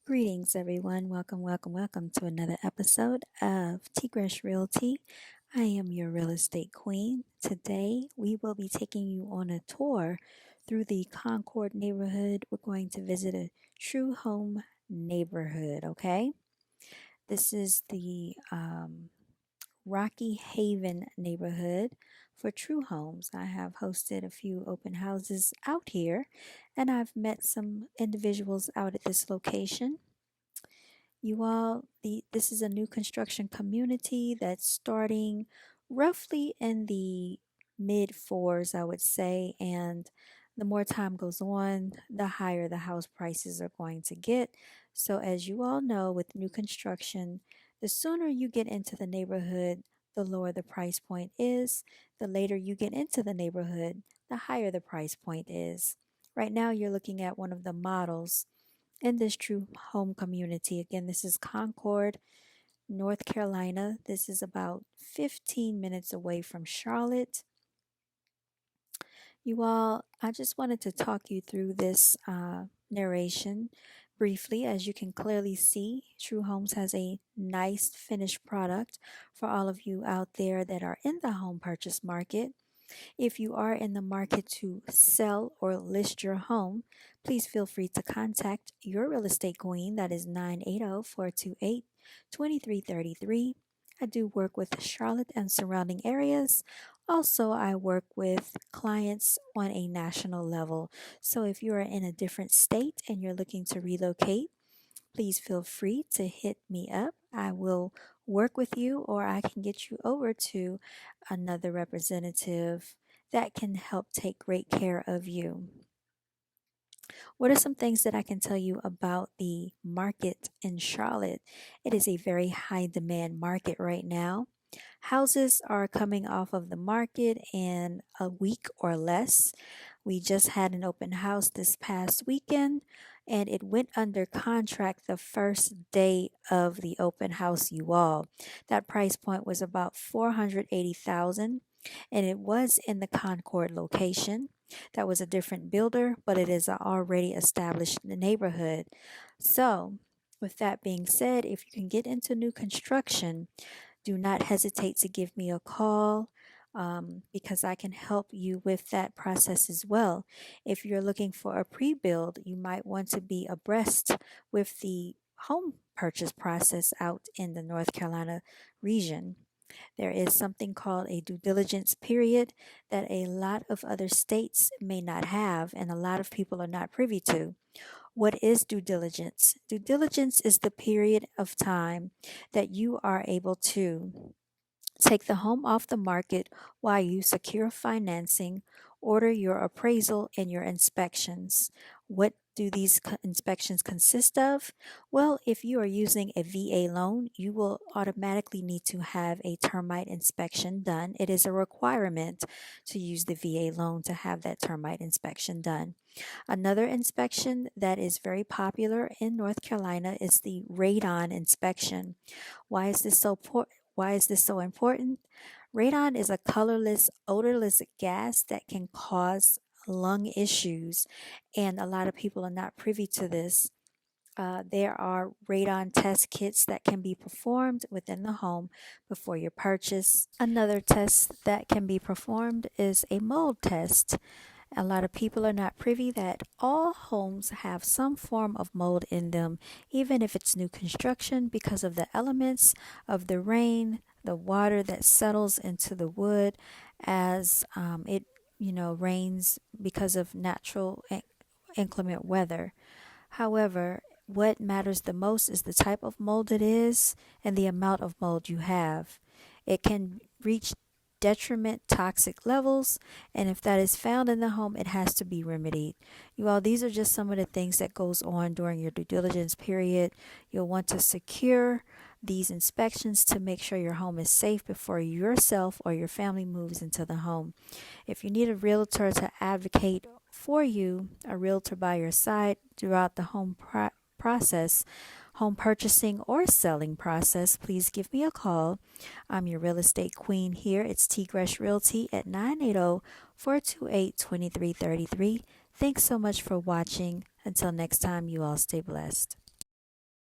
Greetings, everyone. Welcome to another episode of T.Gresh Realty. I am your real estate queen. Today, we will be taking you on a tour through the Concord neighborhood. We're going to visit a true home neighborhood, okay? This is the Rocky Haven neighborhood for true homes. I have hosted a few open houses out here, and I've met some individuals out at this location. This is a new construction community that's starting roughly in the mid fours, I would say. And the more time goes on, the higher the house prices are going to get. So, as you all know, with new construction, the sooner you get into the neighborhood, the lower the price point is. The later you get into the neighborhood, the higher the price point is. Right now, you're looking at one of the models in this true home community. Again, this is Concord, North Carolina. This is about 15 minutes away from Charlotte. You all, I just wanted to talk you through this narration briefly. As you can clearly see, True Homes has a nice finished product for all of you out there that are in the home purchase market. If you are in the market to sell or list your home, please feel free to contact your real estate queen. That is 980-428-2333. I do work with Charlotte and surrounding areas. Also, I work with clients on a national level. So if you are in a different state and you're looking to relocate, please feel free to hit me up. I will work with you, or I can get you over to another representative that can help take great care of you. What are some things that I can tell you about the market in Charlotte? It is a very high demand market right now. Houses are coming off of the market in a week or less. We just had an open house this past weekend and it went under contract the first day of the open house, you all. That price point was about 480,000 and it was in the Concord location. That was a different builder, but it is an already established neighborhood. So, with that being said, if you can get into new construction, do not hesitate to give me a call because I can help you with that process as well. If you're looking for a pre build, you might want to be abreast with the home purchase process out in the North Carolina region. There is something called a due diligence period that a lot of other states may not have, and a lot of people are not privy to. What is due diligence? Due diligence is the period of time that you are able to take the home off the market while you secure financing, order your appraisal, and your inspections. What do these inspections consist of? Well, if you are using a VA loan, you will automatically need to have a termite inspection done. It is a requirement to use the VA loan to have that termite inspection done. Another inspection that is very popular in North Carolina is the radon inspection. Why is this so important? Radon is a colorless, odorless gas that can cause lung issues, and a lot of people are not privy to this. There are radon test kits that can be performed within the home before your purchase. Another test that can be performed is a mold test. A lot of people are not privy that all homes have some form of mold in them, even if it's new construction, because of the elements of the rain, the water that settles into the wood as it rains because of natural inclement weather. However, what matters the most is the type of mold it is and the amount of mold you have. It can reach detriment toxic levels, and if that is found in the home, it has to be remedied. You all, these are just some of the things that goes on during your due diligence period. You'll want to secure these inspections to make sure your home is safe before yourself or your family moves into the home. If you need a realtor to advocate for you, a realtor by your side throughout the process, home purchasing or selling process, please give me a call. I'm your real estate queen here. It's T.Gresh Realty at 980-428-2333. Thanks so much for watching. Until next time, you all stay blessed.